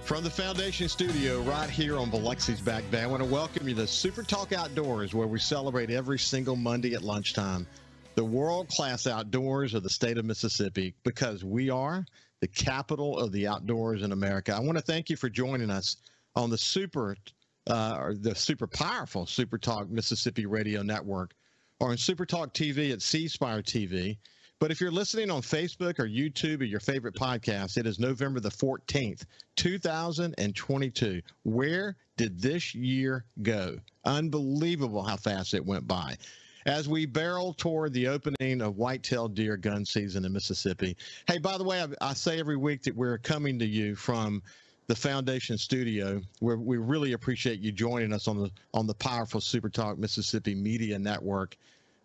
From the Foundation Studio right here on Biloxi's Back Bay, I want to welcome you to SuperTalk Outdoors, where we celebrate every single Monday at lunchtime the world-class outdoors of the state of Mississippi, because we are the capital of the outdoors in America. I want to thank you for joining us on the super powerful SuperTalk Mississippi Radio Network, or on SuperTalk TV at C Spire TV. But if you're listening on Facebook or YouTube or your favorite podcast, it is November the 14th, 2022. Where did this year go? Unbelievable how fast it went by. As we barrel toward the opening of white-tailed deer gun season in Mississippi. Hey, by the way, I say every week that we're coming to you from the Foundation Studio, where we really appreciate you joining us on the powerful SuperTalk Mississippi Media Network.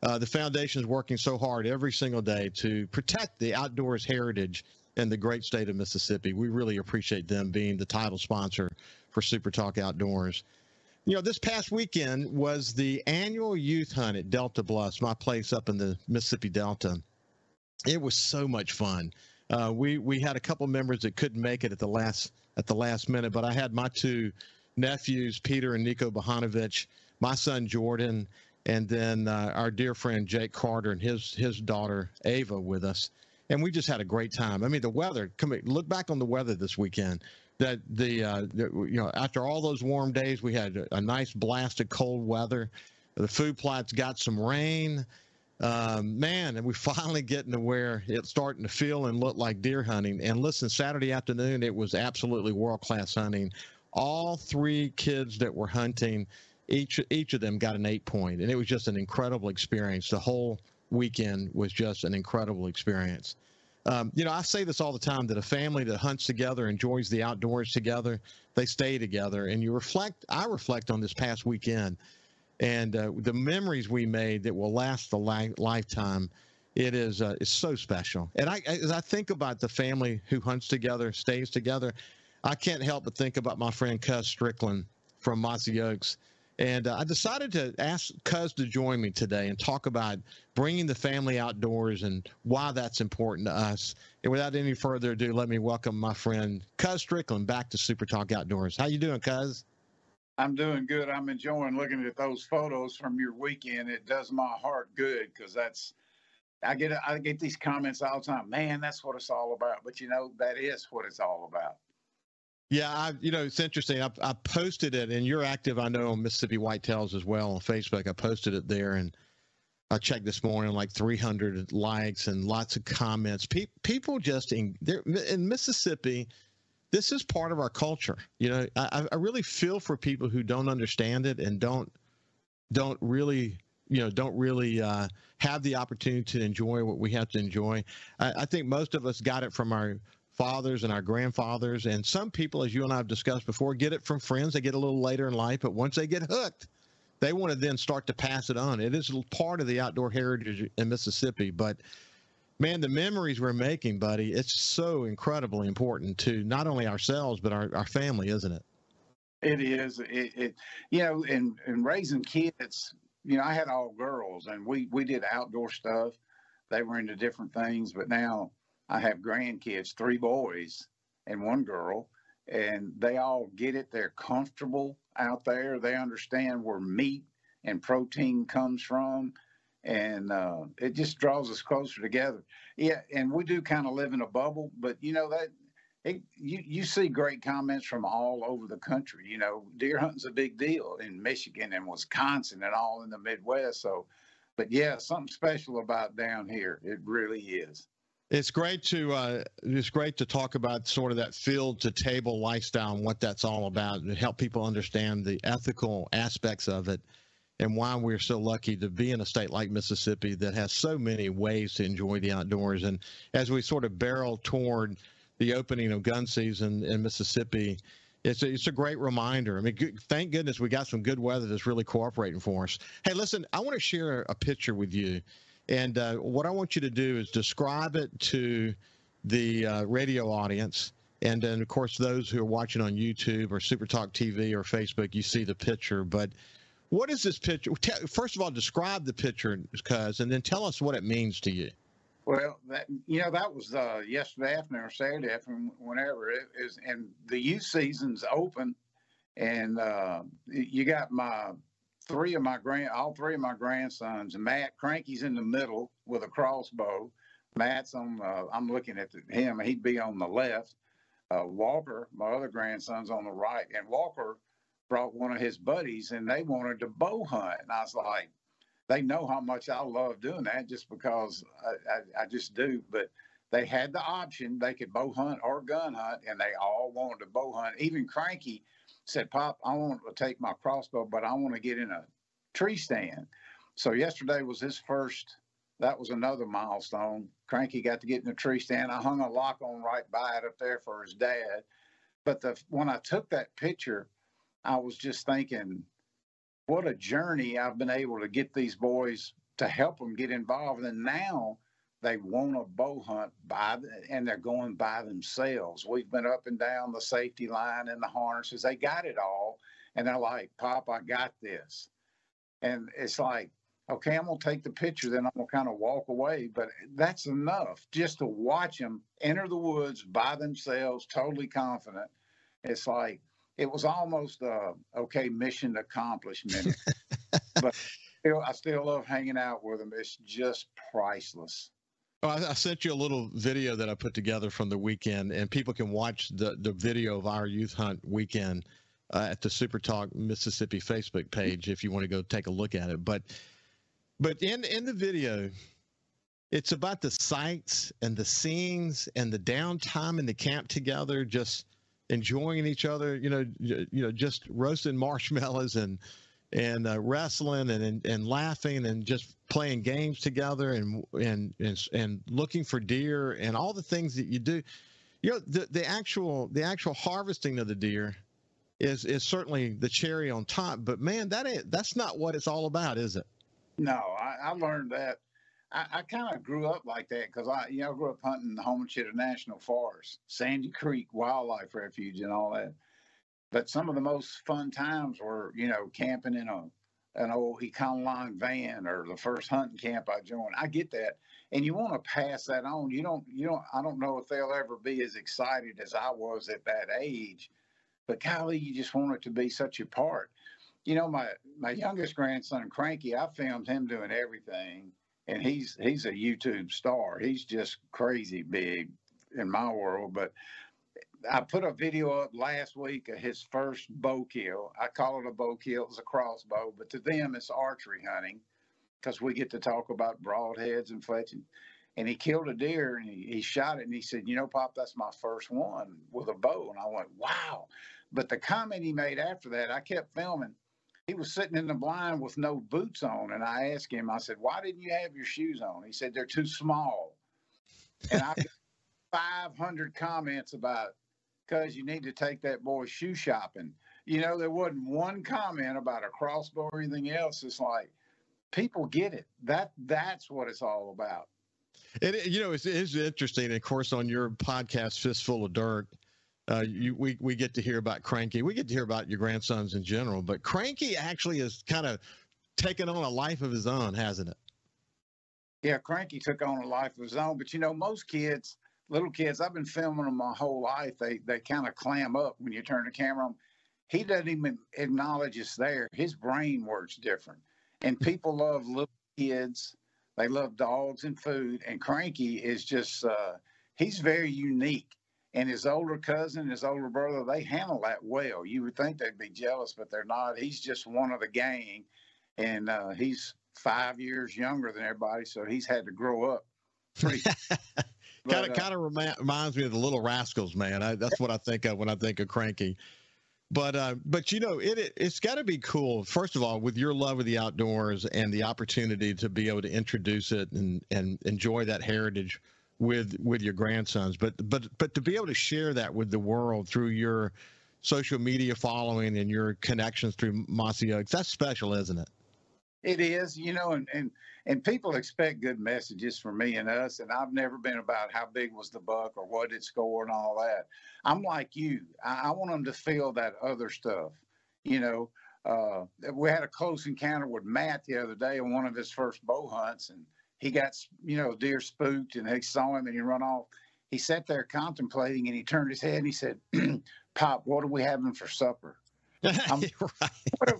The Foundation is working so hard every single day to protect the outdoors heritage in the great state of Mississippi. We really appreciate them being the title sponsor for SuperTalk Outdoors. You know, this past weekend was the annual youth hunt at Delta Bluffs, my place up in the Mississippi Delta. It was so much fun. We had a couple members that couldn't make it at the last minute, but I had my two nephews, Peter and Nico Bohanovich, my son Jordan, and then our dear friend Jake Carter and his daughter Ava with us, and we just had a great time. I mean, the weather. Look back on the weather this weekend. That after all those warm days, we had a nice blast of cold weather. The food plots got some rain, man, and we're finally getting to where it's starting to feel and look like deer hunting. And listen, Saturday afternoon, it was absolutely world-class hunting. All three kids that were hunting, each of them got an 8-point, and it was just an incredible experience. The whole weekend was just an incredible experience. I say this all the time, that a family that hunts together, enjoys the outdoors together, they stay together. And I reflect on this past weekend and the memories we made that will last a lifetime. It's so special. And as I think about the family who hunts together, stays together, I can't help but think about my friend Cuzz Strickland from Mossy Oaks. And I decided to ask Cuzz to join me today and talk about bringing the family outdoors and why that's important to us. And without any further ado, let me welcome my friend Cuzz Strickland back to SuperTalk Outdoors. How you doing, Cuzz? I'm doing good. I'm enjoying looking at those photos from your weekend. It does my heart good, because I get these comments all the time. Man, that's what it's all about. But that is what it's all about. Yeah, it's interesting. I posted it, and you're active, I know, on Mississippi Whitetails as well on Facebook. I posted it there, and I checked this morning, like 300 likes and lots of comments. People just in Mississippi, this is part of our culture. I really feel for people who don't understand it and don't really have the opportunity to enjoy what we have to enjoy. I think most of us got it from our fathers and our grandfathers, and some people, as you and I have discussed before, get it from friends. They get a little later in life, but once they get hooked, they want to then start to pass it on. It is part of the outdoor heritage in Mississippi. But man, the memories we're making, buddy, it's so incredibly important to not only ourselves but our family, isn't it? It is. And raising kids, I had all girls, and we did outdoor stuff. They were into different things, but now I have grandkids, 3 boys and 1 girl, and they all get it. They're comfortable out there. They understand where meat and protein comes from, and it just draws us closer together. Yeah, and we do kind of live in a bubble, but you see great comments from all over the country. Deer hunting's a big deal in Michigan and Wisconsin and all in the Midwest. But yeah, something special about down here. It really is. It's great to talk about sort of that field to table lifestyle and what that's all about, and help people understand the ethical aspects of it and why we're so lucky to be in a state like Mississippi that has so many ways to enjoy the outdoors. And as we sort of barrel toward the opening of gun season in Mississippi, it's a great reminder. I mean, thank goodness we got some good weather that's really cooperating for us. Hey, listen, I want to share a picture with you. And what I want you to do is describe it to the radio audience. And then, of course, those who are watching on YouTube or SuperTalk TV or Facebook, you see the picture. But what is this picture? First of all, describe the picture, Cuzz, and then tell us what it means to you. Well, that was yesterday afternoon or Saturday afternoon, whenever it is, and the youth season's open, and you got all three of my grandsons. Matt Cranky's in the middle with a crossbow. Matt's on. I'm looking at him. He'd be on the left. Walker, my other grandson's on the right, and Walker brought one of his buddies, and they wanted to bow hunt, and I was like, they know how much I love doing that, just because I just do. But they had the option; they could bow hunt or gun hunt, and they all wanted to bow hunt. Even Cranky said, "Pop, I want to take my crossbow, but I want to get in a tree stand." So yesterday was his first. That was another milestone. Cranky got to get in the tree stand. I hung a lock on right by it up there for his dad. But when I took that picture, I was just thinking, what a journey I've been able to get these boys to help them get involved. And now they want to bow hunt and they're going by themselves. We've been up and down the safety line and the harnesses. They got it all. And they're like, "Pop, I got this." And it's like, okay, I'm going to take the picture, then I'm going to kind of walk away. But that's enough just to watch them enter the woods by themselves, totally confident. It's like, it was almost okay, mission accomplishment. But I still love hanging out with them. It's just priceless. Well, I sent you a little video that I put together from the weekend, and people can watch the video of our youth hunt weekend at the SuperTalk Mississippi Facebook page if you want to go take a look at it. But in the video, it's about the sights and the scenes and the downtime in the camp together, just enjoying each other, just roasting marshmallows and wrestling and laughing and just playing games together and looking for deer and all the things that you do. The actual harvesting of the deer is certainly the cherry on top, but man, that's not what it's all about, is it? No, I learned that. I kind of grew up like that because I grew up hunting the Homachita National Forest, Sandy Creek Wildlife Refuge, and all that. But some of the most fun times were, camping in an old Econoline van, or the first hunting camp I joined. I get that, and you want to pass that on. I don't know if they'll ever be as excited as I was at that age, but golly, you just want it to be such a part. My youngest grandson, Cranky, I filmed him doing everything, and he's a YouTube star. He's just crazy big in my world. But I put a video up last week of his first bow kill. I call it a bow kill. It's a crossbow, but to them, it's archery hunting, because we get to talk about broadheads and fletching. And he killed a deer, and he shot it, and he said, "Pop, that's my first one with a bow." And I went, wow. But the comment he made after that, I kept filming. He was sitting in the blind with no boots on. And I asked him, I said, "Why didn't you have your shoes on?" He said, "They're too small." And I got 500 comments about, "Cuz, you need to take that boy shoe shopping." There wasn't one comment about a crossbow or anything else. It's like, people get it. That's what it's all about. It's interesting. Of course, on your podcast, Fistful of Dirt, we get to hear about Cranky. We get to hear about your grandsons in general, but Cranky actually has kind of taken on a life of his own, hasn't it? Yeah, Cranky took on a life of his own. But most kids, little kids, I've been filming them my whole life. They kind of clam up when you turn the camera on. He doesn't even acknowledge it's there. His brain works different. And people love little kids. They love dogs and food. And Cranky is just, he's very unique. And his older cousin, his older brother, they handle that well. You would think they'd be jealous, but they're not. He's just one of the gang. And he's 5 years younger than everybody, so he's had to grow up pretty. Kind of reminds me of the Little Rascals, man. That's what I think of when I think of Cranky. But it's got to be cool. First of all, with your love of the outdoors and the opportunity to be able to introduce it and enjoy that heritage with your grandsons, but to be able to share that with the world through your social media following and your connections through Mossy Oaks, that's special, isn't it? It is, and people expect good messages from me and us, and I've never been about how big was the buck or what it scored and all that. I'm like you. I want them to feel that other stuff. We had a close encounter with Matt the other day on one of his first bow hunts, and he got, deer spooked and they saw him and he run off. He sat there contemplating and he turned his head and he said, Pop, what are we having for supper? Right.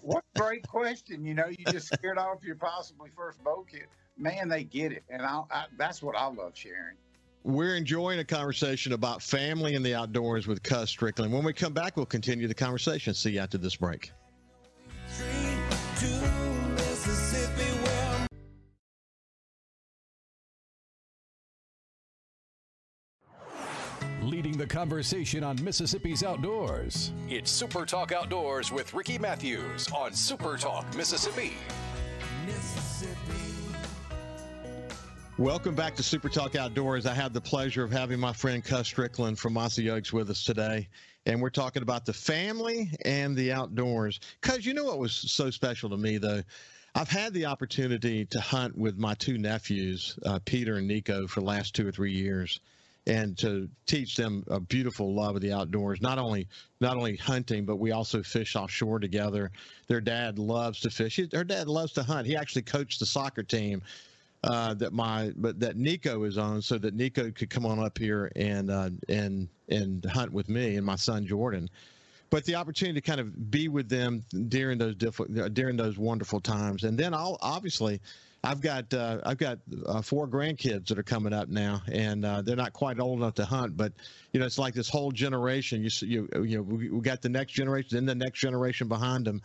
What a great question. You just scared off your possibly first bow kid. Man, they get it. And that's what I love sharing. We're enjoying a conversation about family and the outdoors with Cuzz Strickland. When we come back, we'll continue the conversation. See you after this break. Leading the conversation on Mississippi's outdoors. It's Super Talk Outdoors with Ricky Matthews on Super Talk Mississippi. Welcome back to Super Talk Outdoors. I have the pleasure of having my friend Cuzz Strickland from Mossy Oaks with us today. And we're talking about the family and the outdoors. Cuzz, you know what was so special to me, though? I've had the opportunity to hunt with my two nephews, Peter and Nico, for the last 2 or 3 years, and to teach them a beautiful love of the outdoors. Not only hunting, but we also fish offshore together. Their dad loves to fish. Their dad loves to hunt. He actually coached the soccer team that Nico is on, so that Nico could come on up here and hunt with me and my son Jordan. But the opportunity to kind of be with them during those wonderful times, and then I've got 4 grandkids that are coming up now, and they're not quite old enough to hunt, but it's like this whole generation. We got the next generation, then the next generation behind them.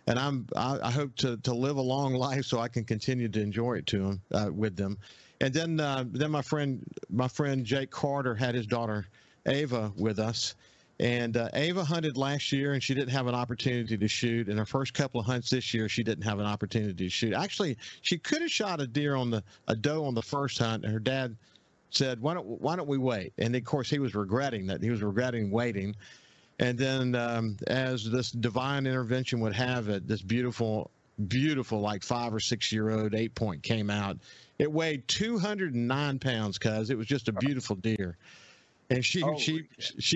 And I hope to live a long life so I can continue to enjoy it with them. And then my friend Jake Carter had his daughter Ava with us, and Ava hunted last year and she didn't have an opportunity to shoot. In her first couple of hunts this year, she didn't have an opportunity to shoot. Actually, she could have shot a doe on the first hunt, and her dad said, "Why don't we wait?" And of course, he was regretting that. He was regretting waiting. And then as this divine intervention would have it, this beautiful, like 5 or 6 year old 8-point came out. It weighed 209 pounds, Cuzz. It was just a beautiful deer. And she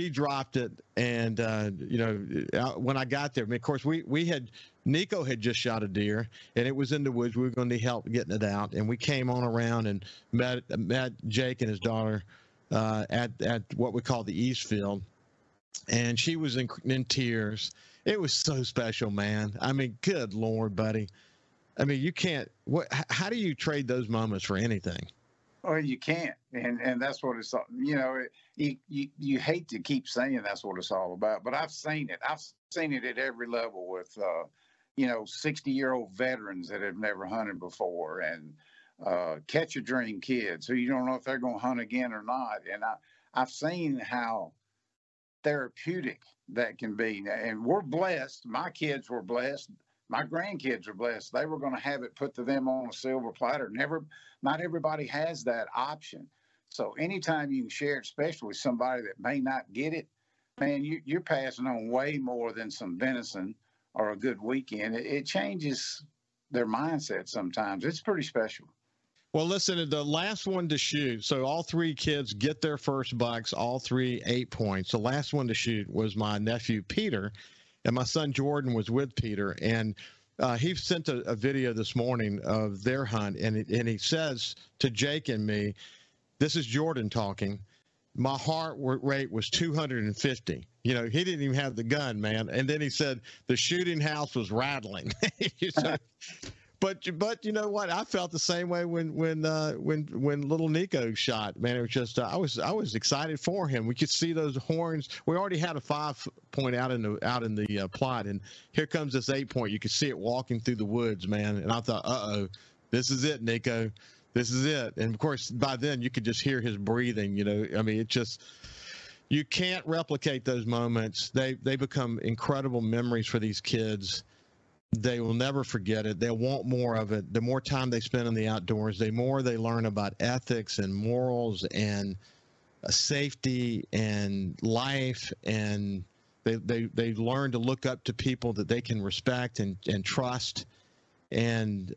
dropped it. And, when I got there, of course, Nico had just shot a deer, and it was in the woods. We were going to need help getting it out. And we came on around and met Jake and his daughter at what we call the East Field. And she was in tears. It was so special, man. I mean, good Lord, buddy. I mean, you can't. How do you trade those moments for anything? Oh, you can't, and that's what it's. You hate to keep saying that's what it's all about, but I've seen it. I've seen it at every level with 60-year-old veterans that have never hunted before, and catch a dream kids who you don't know if they're going to hunt again or not. And I've seen how therapeutic that can be, and we're blessed. My kids were blessed. My grandkids are blessed. They were going to have it put to them on a silver platter. Not everybody has that option. So anytime you can share it, especially with somebody that may not get it, man, you're passing on way more than some venison or a good weekend. It changes their mindset sometimes. It's pretty special. Well, listen, the last one to shoot, so all 3 kids get their first bucks, all 3 8 points. The last one to shoot was my nephew, Peter, and my son, Jordan, was with Peter. And he sent a video this morning of their hunt, and he says to Jake and me, this is Jordan talking, my heart rate was 250. He didn't even have the gun, man. And then he said the shooting house was rattling. But you know what? I felt the same way when little Nico shot. Man, it was just I was excited for him. We could see those horns. We already had a 5-point out in the plot, and here comes this 8-point. You could see it walking through the woods, man. And I thought, this is it, Nico. This is it. And of course, by then you could just hear his breathing. I mean, it just. You can't replicate those moments. They become incredible memories for these kids. They will never forget it. They'll want more of it. The more time they spend in the outdoors, the more they learn about ethics and morals and safety and life. And they learn to look up to people that they can respect and trust. And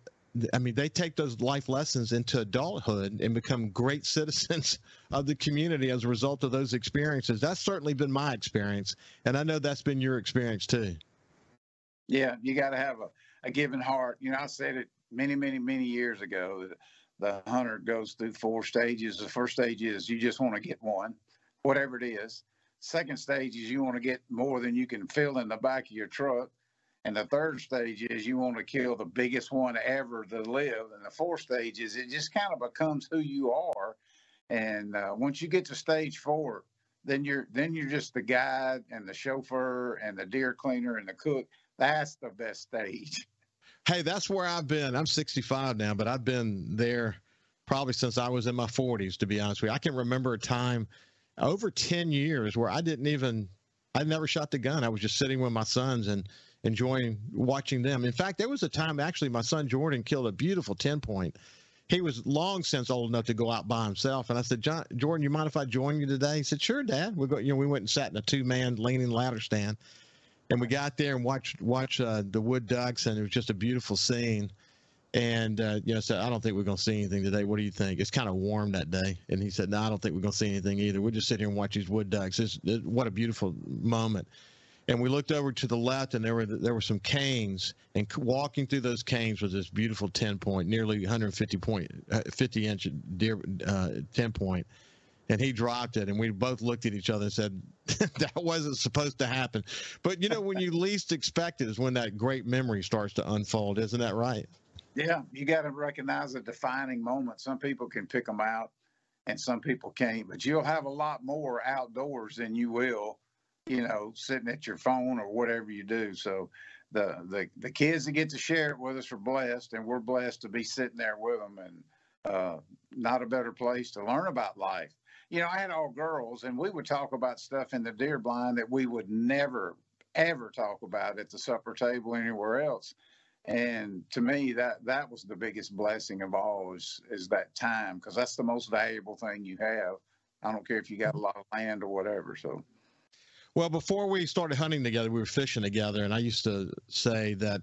I mean, they take those life lessons into adulthood and become great citizens of the community as a result of those experiences. That's certainly been my experience. And I know that's been your experience too. Yeah, you got to have a giving heart. I said it many, many, many years ago. the hunter goes through 4 stages. The first stage is you just want to get one, whatever it is. Second stage is you want to get more than you can fill in the back of your truck. And the third stage is you want to kill the biggest one ever to live. And the fourth stage is it just kind of becomes who you are. And once you get to stage 4, then you're just the guide and the chauffeur and the deer cleaner and the cook. That's the best stage. Hey, that's where I've been. I'm 65 now, but I've been there probably since I was in my 40s, to be honest with you. I can remember a time over 10 years where I never shot the gun. I was just sitting with my sons and enjoying watching them. In fact, there was a time actually my son Jordan killed a beautiful 10-point. He was long since old enough to go out by himself. And I said, Jordan, you mind if I join you today? He said, sure, Dad. We went and sat in a 2-man leaning ladder stand. And we got there and watched the wood ducks, and it was just a beautiful scene. And, said, I don't think we're going to see anything today. What do you think? It's kind of warm that day. And he said, no, I don't think we're going to see anything either. We'll just sit here and watch these wood ducks. What a beautiful moment. And we looked over to the left, and there were some canes, and walking through those canes was this beautiful 10-point, nearly 50-inch deer 10-point. And he dropped it, and we both looked at each other and said, that wasn't supposed to happen. But, when you least expect it is when that great memory starts to unfold. Isn't that right? Yeah, you got to recognize a defining moment. Some people can pick them out, and some people can't. But you'll have a lot more outdoors than you will, sitting at your phone or whatever you do. So the kids that get to share it with us are blessed, and we're blessed to be sitting there with them, and not a better place to learn about life. I had all girls, and we would talk about stuff in the deer blind that we would never, ever talk about at the supper table anywhere else. And to me, that was the biggest blessing of all is that time, because that's the most valuable thing you have. I don't care if you got a lot of land or whatever. So, well, before we started hunting together, we were fishing together, and I used to say that,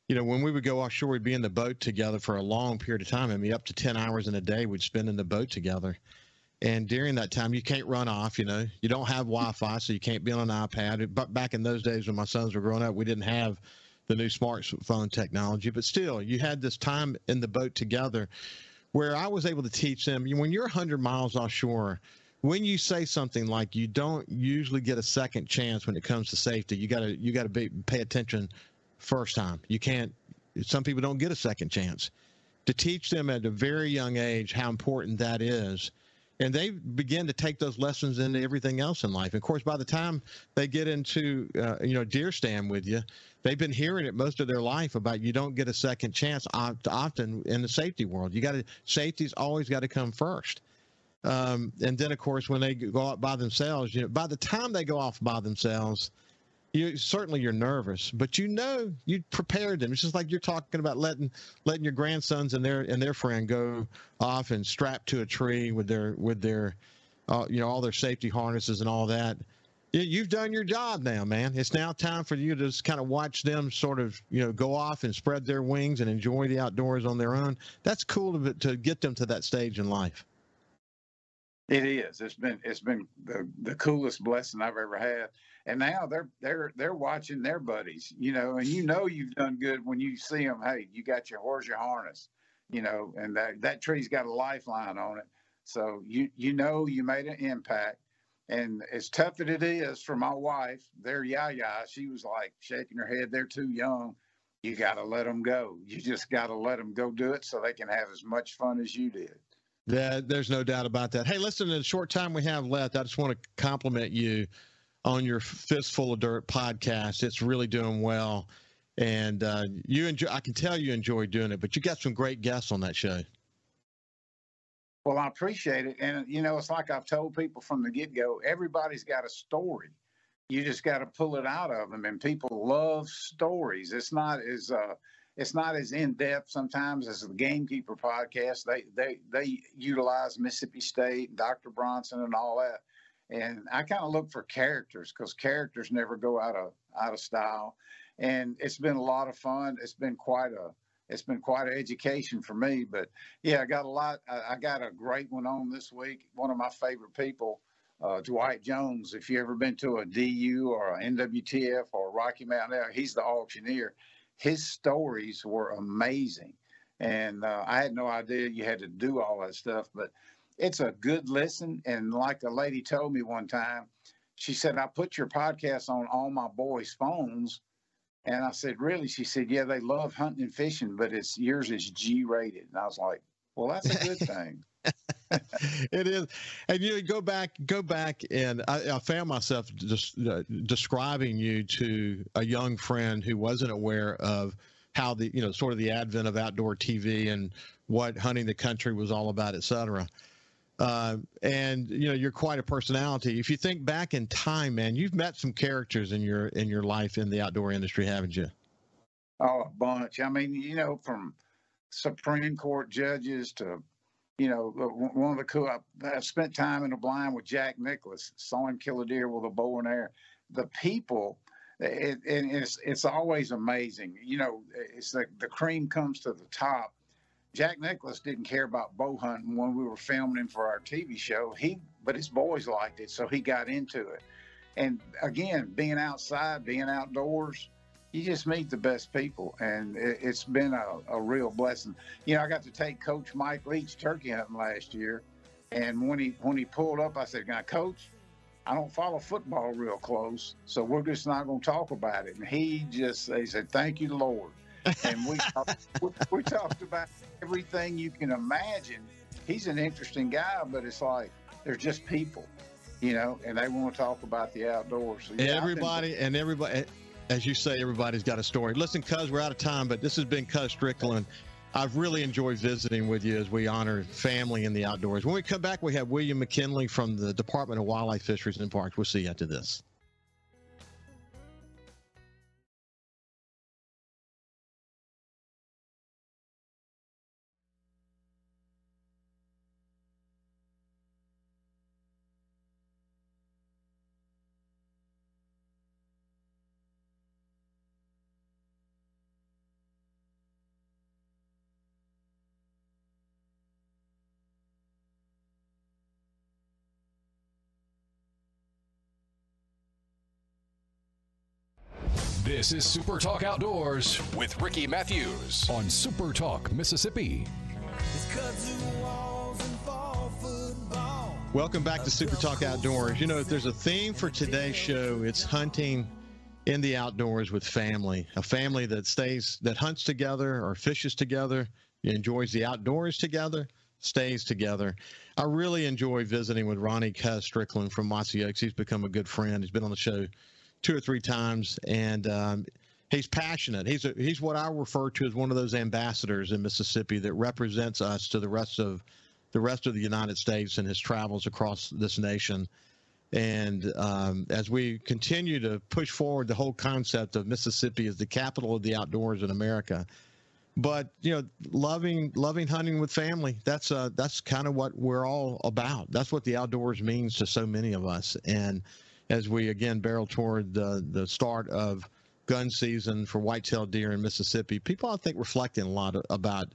when we would go offshore, we'd be in the boat together for a long period of time. I mean, up to 10 hours in a day we'd spend in the boat together. And during that time, you can't run off, you don't have Wi-Fi, so you can't be on an iPad. But back in those days when my sons were growing up, we didn't have the new smartphone technology. But still, you had this time in the boat together where I was able to teach them, when you're 100 miles offshore, when you say something like you don't usually get a second chance when it comes to safety, you got to pay attention first time. You can't, some people don't get a second chance. To teach them at a very young age how important that is. And they begin to take those lessons into everything else in life. And of course, by the time they get into, deer stand with you, they've been hearing it most of their life about you don't get a second chance often in the safety world. Safety's always got to come first. And then, of course, when they go out by themselves, by the time they go off by themselves, you're nervous, but you prepared them. It's just like you're talking about letting your grandsons and their friend go off and strap to a tree with their all their safety harnesses and all that. You've done your job now, man. It's now time for you to just kind of watch them sort of go off and spread their wings and enjoy the outdoors on their own. That's cool to get them to that stage in life. It is. It's been the coolest blessing I've ever had. And now they're watching their buddies, and you've done good when you see them. Hey, where's your harness, and that tree's got a lifeline on it. So you made an impact. And as tough as it is for my wife, their yaya, she was like shaking her head. They're too young. You got to let them go. You just got to let them go do it so they can have as much fun as you did. There's no doubt about that. Hey, listen, in the short time we have left, I just want to compliment you on your Fistful of Dirt podcast. It's really doing well. And I can tell you enjoy doing it, but you got some great guests on that show. Well, I appreciate it. And, it's like I've told people from the get-go, everybody's got a story. You just got to pull it out of them. And people love stories. It's not as in-depth sometimes as the Gamekeeper podcast. They utilize Mississippi State and Dr. Bronson and all that. And I kind of look for characters because characters never go out of style. And it's been a lot of fun. It's been quite an education for me. But yeah, I got a great one on this week. One of my favorite people, Dwight Jones. If you ever been to a DU or an NWTF or Rocky Mountain, he's the auctioneer. His stories were amazing. And I had no idea you had to do all that stuff, but it's a good listen. And like a lady told me one time, she said, I put your podcast on all my boys' phones. And I said, really? She said, yeah, they love hunting and fishing, but yours is G-rated. And I was like, well, that's a good thing. It is. And you go back, and I found myself just describing you to a young friend who wasn't aware of how sort of the advent of outdoor TV and what hunting the country was all about, et cetera. And you're quite a personality. If you think back in time, man, you've met some characters in your life in the outdoor industry, haven't you? Oh, a bunch. I mean, from Supreme Court judges to, one of the cool. I spent time in the blind with Jack Nicklaus. Saw him kill a deer with a bow and arrow. The people, it's always amazing. It's like the cream comes to the top. Jack Nicklaus didn't care about bow hunting when we were filming him for our TV show. But his boys liked it, so he got into it. And again, being outside, being outdoors, you just meet the best people, and it's been a real blessing. I got to take Coach Mike Leach turkey hunting last year, and when he pulled up, I said, Coach, I don't follow football real close, so we're just not going to talk about it. And he said, thank you, Lord. And we talked about everything you can imagine. He's an interesting guy, but it's like they're just people, and they want to talk about the outdoors. So, yeah, everybody, as you say, everybody's got a story. Listen, Cuzz, we're out of time, but this has been Cuzz Strickland. I've really enjoyed visiting with you as we honor family in the outdoors. When we come back, we have William McKinley from the Department of Wildlife, Fisheries, and Parks. We'll see you after this. This is Super Talk Outdoors with Ricky Matthews on Super Talk Mississippi. Welcome back to Super Talk Outdoors. If there's a theme for today's show, it's hunting in the outdoors with family. A family that hunts together or fishes together, enjoys the outdoors together, stays together. I really enjoy visiting with Ronnie Cuzz Strickland from Mossy Oaks. He's become a good friend. He's been on the show 2 or 3 times, and he's passionate. He's what I refer to as one of those ambassadors in Mississippi that represents us to the rest of the United States in his travels across this nation. And as we continue to push forward the whole concept of Mississippi as the capital of the outdoors in America, but loving hunting with family, that's kind of what we're all about. That's what the outdoors means to so many of us. And as we again barrel toward the start of gun season for whitetail deer in Mississippi, people I think reflecting a lot about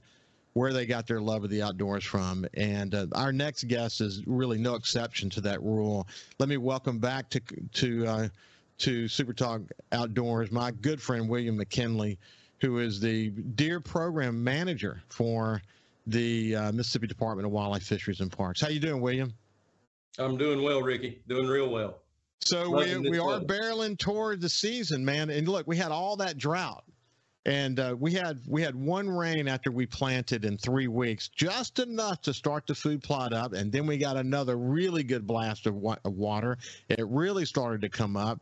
where they got their love of the outdoors from. And our next guest is really no exception to that rule. Let me welcome back to Super Talk Outdoors my good friend William McKinley, who is the deer program manager for the Mississippi Department of Wildlife, Fisheries, and Parks. How you doing, William? I'm doing well, Ricky. Doing real well. So we are barreling toward the season, man. And look, we had all that drought, and we had one rain after we planted in 3 weeks, just enough to start the food plot up. And then we got another really good blast of water. It really started to come up.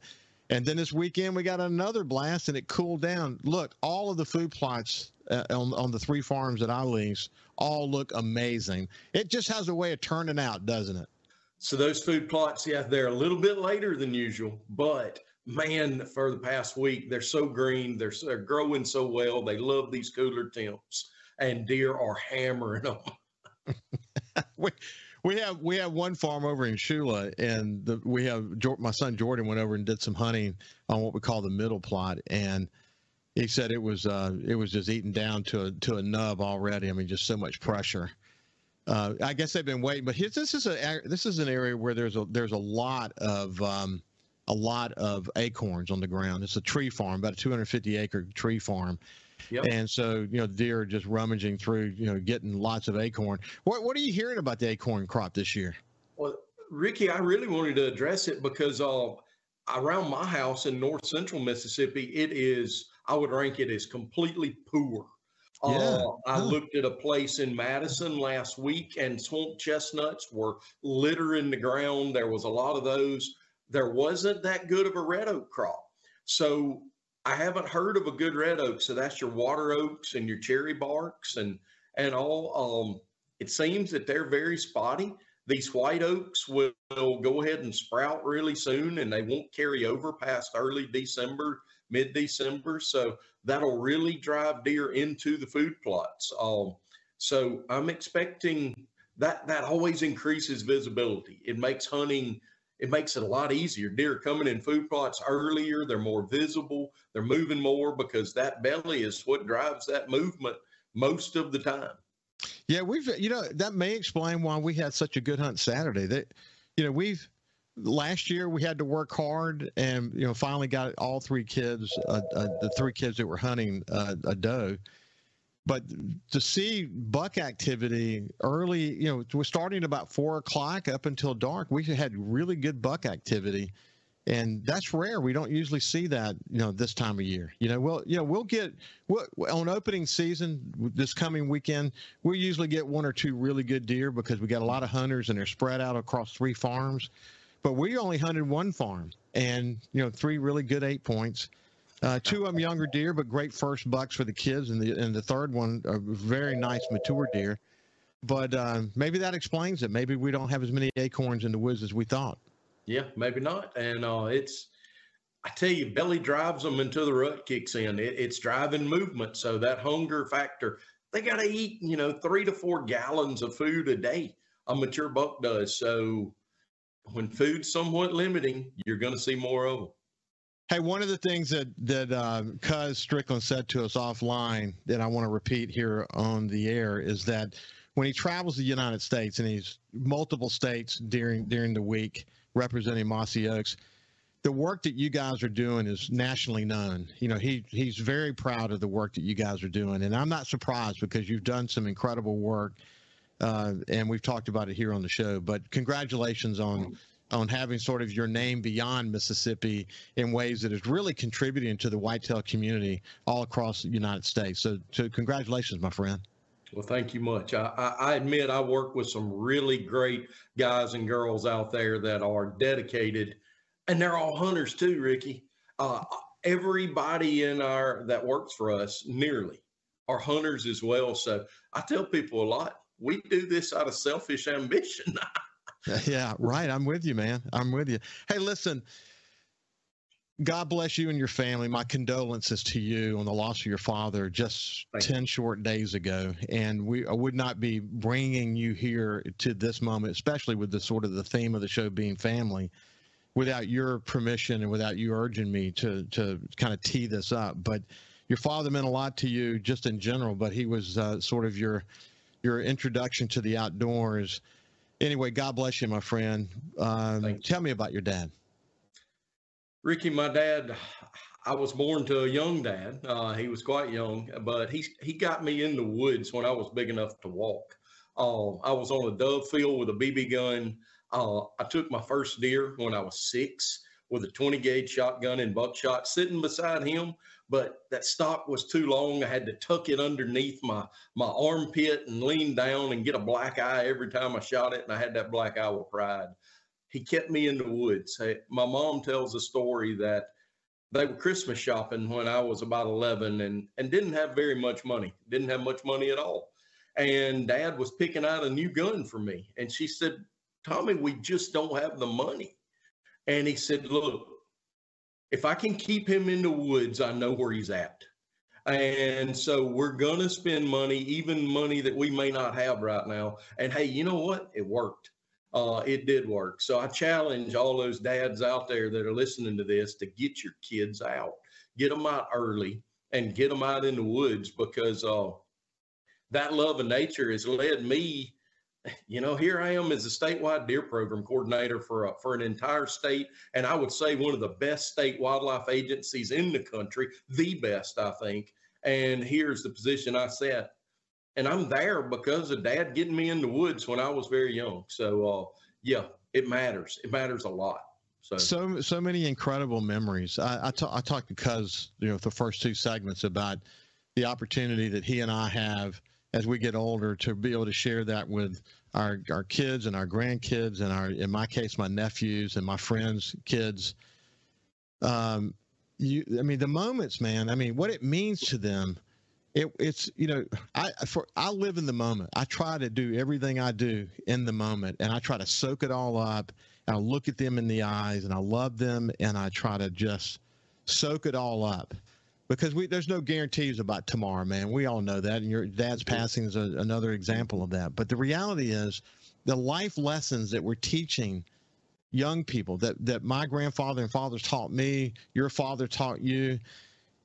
And then this weekend we got another blast, and it cooled down. Look, all of the food plots on the 3 farms that I lease all look amazing. It just has a way of turning out, doesn't it? So those food plots, yeah, they're a little bit later than usual, but man, for the past week, they're so green. They're growing so well. They love these cooler temps, and deer are hammering them. We have one farm over in Shula, and my son Jordan went over and did some hunting on what we call the middle plot, and he said it was just eaten down to a nub already. I mean, just so much pressure. I guess they've been waiting, but this is an area where there's a lot of acorns on the ground. It's a tree farm, about a 250-acre tree farm, Yep. And so, deer are just rummaging through, getting lots of acorn. What are you hearing about the acorn crop this year? Well, Ricky, I really wanted to address it because around my house in north central Mississippi, I would rank it as completely poor. Yeah. I looked at a place in Madison last week, and swamp chestnuts were littering the ground. There was a lot of those. There wasn't that good of a red oak crop. So I haven't heard of a good red oak. So that's your water oaks and your cherry barks and all. It seems that they're very spotty. These white oaks will go ahead and sprout really soon, and they won't carry over past early December, mid-December. So that'll really drive deer into the food plots. So I'm expecting that always increases visibility. It makes hunting, it makes it a lot easier. Deer are coming in food plots earlier. They're more visible. They're moving more because that belly is what drives that movement most of the time. Yeah, that may explain why we had such a good hunt Saturday. Last year we had to work hard and, finally got all three kids, the three kids that were hunting a doe. But to see buck activity early, we're starting about 4 o'clock up until dark. We had really good buck activity, and that's rare. We don't usually see that, this time of year. We'll get on opening season this coming weekend. We'll usually get 1 or 2 really good deer because we got a lot of hunters and they're spread out across 3 farms. But we only hunted 1 farm and 3 really good 8 points. 2 of them younger deer, but great first bucks for the kids, and the third one a very nice mature deer. But maybe that explains it. Maybe we don't have as many acorns in the woods as we thought. Yeah, maybe not. And I tell you, belly drives them until the rut kicks in. It's driving movement. So that hunger factor, they got to eat 3 to 4 gallons of food a day. A mature buck does. So when food's somewhat limiting, you're going to see more of them. Hey, one of the things that Cuzz Strickland said to us offline that I want to repeat here on the air is that when he travels the United States, and he's multiple states during the week representing Mossy Oaks, the work that you guys are doing is nationally known. He's very proud of the work that you guys are doing, and I'm not surprised because you've done some incredible work, and we've talked about it here on the show. But congratulations on having sort of your name beyond Mississippi in ways that is really contributing to the whitetail community all across the United States. So congratulations, my friend. Well, thank you much. I admit I work with some really great guys and girls out there that are dedicated, and they're all hunters too, Ricky. Everybody that works for us nearly are hunters as well. So I tell people a lot, we do this out of selfish ambition. Yeah, right. I'm with you, man. I'm with you. Hey, listen, God bless you and your family. My condolences to you on the loss of your father just 10 short days ago. And I would not be bringing you here to this moment, especially with the theme of the show being family, without your permission and without you urging me to kind of tee this up. But your father meant a lot to you just in general, but he was sort of your introduction to the outdoors. Anyway, God bless you, my friend. Tell me about your dad. Ricky, my dad, I was born to a young dad. He was quite young, but he got me in the woods when I was big enough to walk. I was on a dove field with a BB gun. I took my first deer when I was 6 with a 20 gauge shotgun and buckshot sitting beside him. But that stock was too long. I had to tuck it underneath my armpit and lean down and get a black eye every time I shot it. And I had that black eye with pride. He kept me in the woods. Hey, my mom tells a story that they were Christmas shopping when I was about 11 and didn't have very much money, didn't have much money at all. And Dad was picking out a new gun for me. And she said, Tommy, we just don't have the money. And he said, look, if I can keep him in the woods, I know where he's at. And so we're going to spend money, even money that we may not have right now. And hey, you know what? It worked. It did work. So I challenge all those dads out there that are listening to this to get your kids out, get them out early and get them out in the woods, because that love of nature has led me. Here I am as a statewide deer program coordinator for an entire state. And I would say one of the best state wildlife agencies in the country, the best, I think. And here's the position I sat. And I'm there because of Dad getting me in the woods when I was very young. So, yeah, it matters. It matters a lot. So many incredible memories. I talked to Cuzz, the first two segments about the opportunity that he and I have as we get older to be able to share that with our kids and our grandkids and in my case, my nephews and my friends' kids. The moments, man, what it means to them. I live in the moment. I try to do everything I do in the moment, and I try to soak it all up. And I look at them in the eyes, and I love them, and I try to just soak it all up, because there's no guarantees about tomorrow, man. We all know that, and your dad's passing is another example of that. But the reality is, the life lessons that we're teaching young people, that my grandfather and fathers taught me, your father taught you,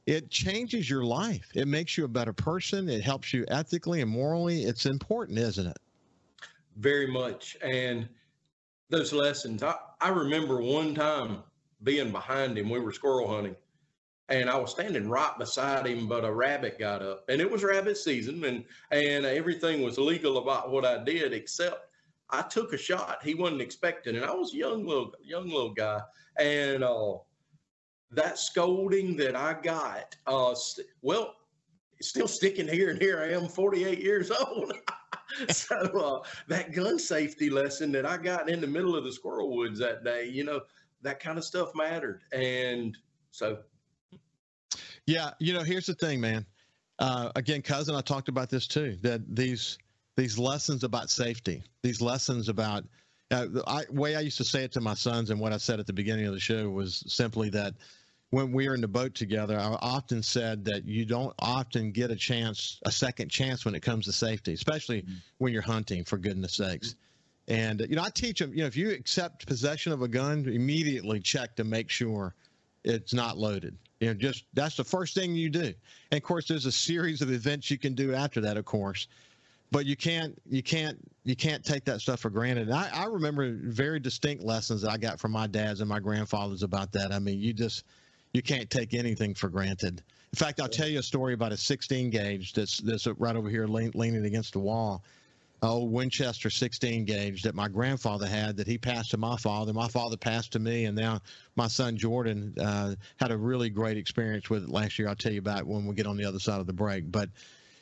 it changes your life. It makes you a better person. It helps you ethically and morally. It's important, isn't it? Very much. And those lessons, I remember one time being behind him. We were squirrel hunting, and I was standing right beside him, but a rabbit got up, and it was rabbit season, and everything was legal about what I did, except I took a shot he wasn't expecting, and I was a young little guy, and that scolding that I got, it's still sticking here, and here I am, 48 years old. So that gun safety lesson that I got in the middle of the squirrel woods that day, that kind of stuff mattered. And so. Yeah. Here's the thing, man. Again, Cousin, I talked about this too, that these lessons about safety, these lessons about, way I used to say it to my sons, and what I said at the beginning of the show was simply that when we were in the boat together, I often said that you don't often get a second chance when it comes to safety, especially when you're hunting, for goodness sakes. And, I teach them, if you accept possession of a gun, immediately check to make sure it's not loaded. That's the first thing you do. And of course, there's a series of events you can do after that, of course, but you can't take that stuff for granted. And I remember very distinct lessons that I got from my dads and my grandfathers about that. You can't take anything for granted. In fact, I'll tell you a story about a 16 gauge that's right over here leaning against the wall, old Winchester 16 gauge that my grandfather had, that he passed to my father. My father passed to me, and now my son Jordan had a really great experience with it last year. I'll tell you about when we get on the other side of the break. But,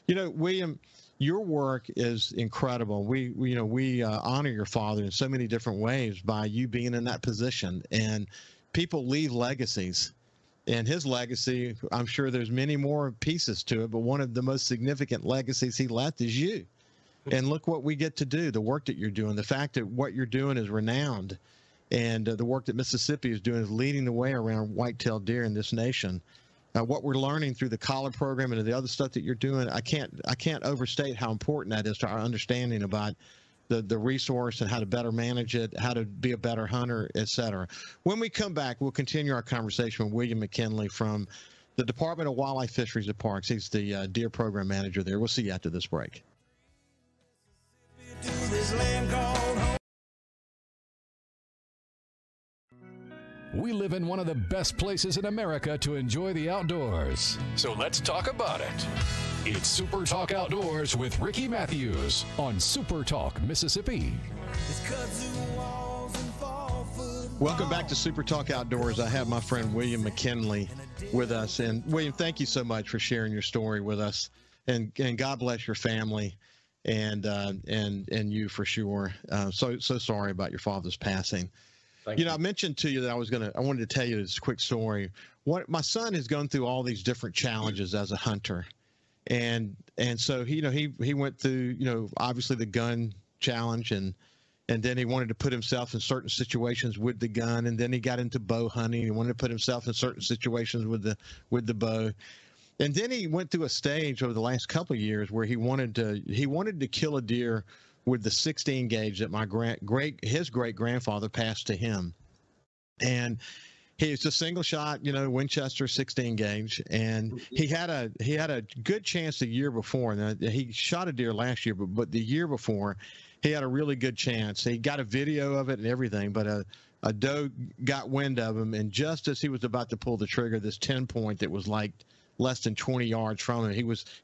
William, your work is incredible. We honor your father in so many different ways by you being in that position, and people leave legacies. And his legacy, I'm sure there's many more pieces to it, but one of the most significant legacies he left is you. And look what we get to do, the work that you're doing, the fact that what you're doing is renowned, and the work that Mississippi is doing is leading the way around white-tailed deer in this nation. What we're learning through the collar program and the other stuff that you're doing, I can't overstate how important that is to our understanding about the resource and how to better manage it, how to be a better hunter, et cetera. When we come back, we'll continue our conversation with William McKinley from the Department of Wildlife, Fisheries, and Parks. He's the deer program manager there. We'll see you after this break. We live in one of the best places in America to enjoy the outdoors. So let's talk about it. It's Super Talk Outdoors with Ricky Matthews on Super Talk Mississippi. Welcome back to Super Talk Outdoors. I have my friend William McKinley with us. And William, thank you so much for sharing your story with us. And God bless your family and you for sure. So sorry about your father's passing. Thank you. I mentioned to you that I wanted to tell you this quick story. My son has gone through all these different challenges as a hunter. And so he went through, obviously the gun challenge, and then he wanted to put himself in certain situations with the gun, and then he got into bow hunting. He wanted to put himself in certain situations with the bow. And then he went through a stage over the last couple of years where he wanted to kill a deer with the 16 gauge that his great grandfather passed to him. And it's a single shot, Winchester 16 gauge, and he had a good chance the year before. And he shot a deer last year, but the year before, he had a really good chance. He got a video of it and everything, but a doe got wind of him, and just as he was about to pull the trigger, this 10-point that was like less than 20 yards from him.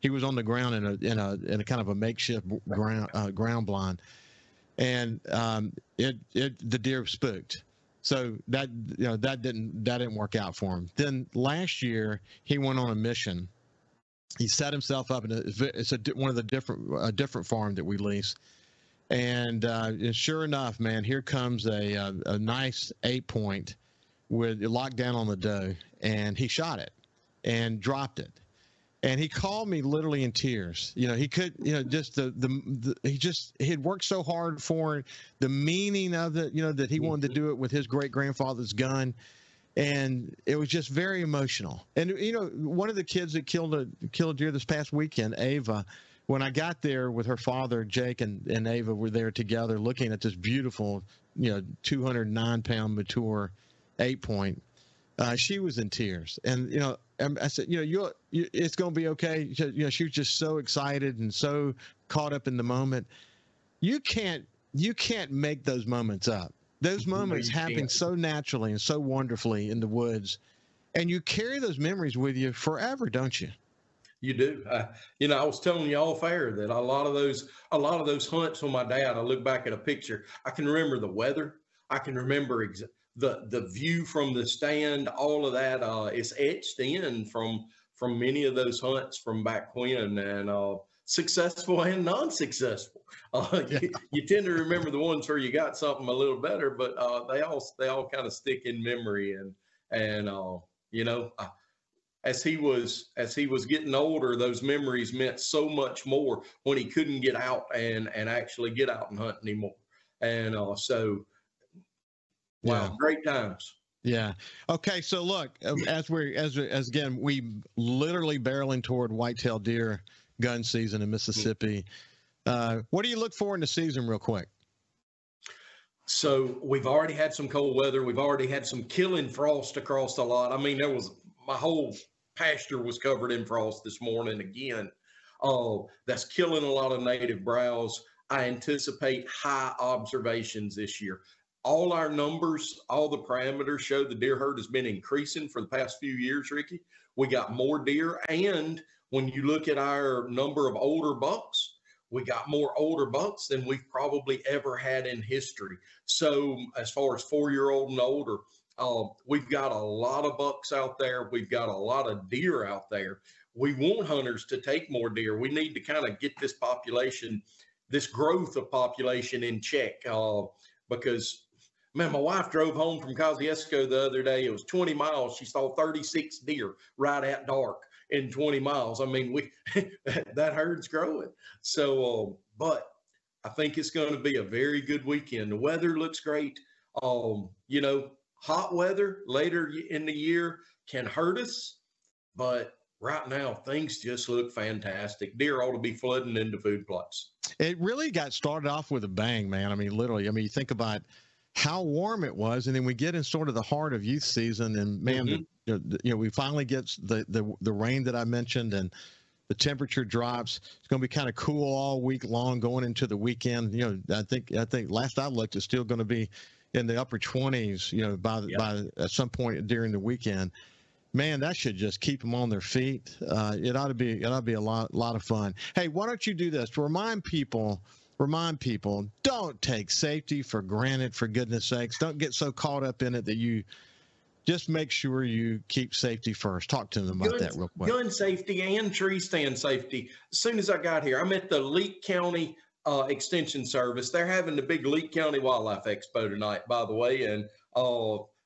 He was on the ground in a kind of a makeshift ground blind, and the deer spooked. So that didn't work out for him. Then last year he went on a mission. He set himself up, it's one of the different farm that we lease. And sure enough, man, here comes a nice 8-point with locked down on the doe, and he shot it and dropped it. And he called me literally in tears. He could, just he had worked so hard for it, the meaning of it, that he wanted to do it with his great grandfather's gun. And it was just very emotional. And, one of the kids that killed a deer this past weekend, Ava, when I got there with her father, Jake and Ava were there together looking at this beautiful, 209-pound mature 8-point, she was in tears. And, I said, it's going to be okay. She was just so excited and so caught up in the moment. You can't make those moments up. Those moments happen so naturally and so wonderfully in the woods, and you carry those memories with you forever, don't you? You do. I was telling you off air that a lot of those hunts with my dad, I look back at a picture, I can remember the weather. I can remember the view from the stand, all of that is etched in from many of those hunts from back when, and successful and non-successful. You tend to remember the ones where you got something a little better, but they all kind of stick in memory. And as he was getting older, those memories meant so much more when he couldn't get out and actually get out and hunt anymore. And so, wow, yeah. Great times. Yeah. Okay. So look, as again, we literally barreling toward whitetail deer gun season in Mississippi. What do you look for in the season real quick? So we've already had some cold weather. We've already had some killing frost across the lot. I mean, my whole pasture was covered in frost this morning again. That's killing a lot of native browse. I anticipate high observations this year. All our numbers, all the parameters show the deer herd has been increasing for the past few years, Ricky. We got more deer, and when you look at our number of older bucks, we got more older bucks than we've probably ever had in history. So as far as 4-year-old and older, we've got a lot of bucks out there. We've got a lot of deer out there. We want hunters to take more deer. We need to kind of get this population, this growth of population in check, because, man, my wife drove home from Kosciuszko the other day. It was 20 miles. She saw 36 deer right at dark in 20 miles. I mean, that herd's growing. So, but I think it's going to be a very good weekend. The weather looks great. Hot weather later in the year can hurt us, but right now things just look fantastic. Deer ought to be flooding into food plots. It really got started off with a bang, man. I mean, literally. I mean, you think about how warm it was, and then we get in sort of the heart of youth season, and man, we finally get the rain that I mentioned, and the temperature drops. It's going to be kind of cool all week long going into the weekend. I think last I looked, it's still going to be in the upper 20s. By at some point during the weekend. Man, that should just keep them on their feet. It ought to be a lot of fun. Hey, why don't you do this to remind people, don't take safety for granted, for goodness sakes. Don't get so caught up in it that you just make sure you keep safety first. Talk to them about that real quick. Gun safety and tree stand safety. As soon as I got here, I'm at the Leake County Extension Service. They're having the big Leake County Wildlife Expo tonight, by the way. And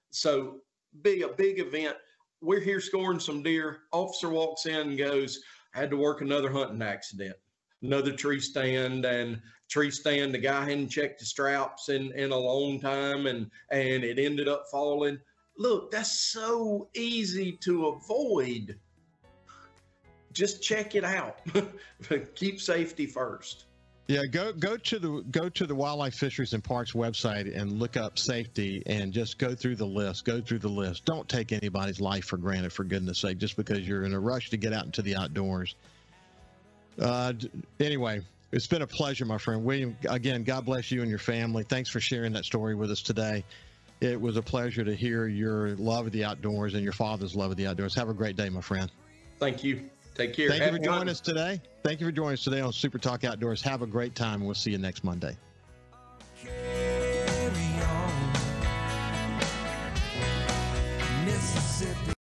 so a big event. We're here scoring some deer. Officer walks in and goes, I had to work another hunting accident. Another tree stand, the guy hadn't checked the straps in a long time, and it ended up falling. Look, that's so easy to avoid. Just check it out. Keep safety first. Yeah, go to the Wildlife Fisheries and Parks website and look up safety and just go through the list. Don't take anybody's life for granted, for goodness sake, just because you're in a rush to get out into the outdoors. Anyway, it's been a pleasure, my friend. William, again, God bless you and your family. Thanks for sharing that story with us today. It was a pleasure to hear your love of the outdoors and your father's love of the outdoors. Have a great day, my friend. Thank you. Take care. Thank you for joining us today. Thank you for joining us today on Super Talk Outdoors. Have a great time, and we'll see you next Monday.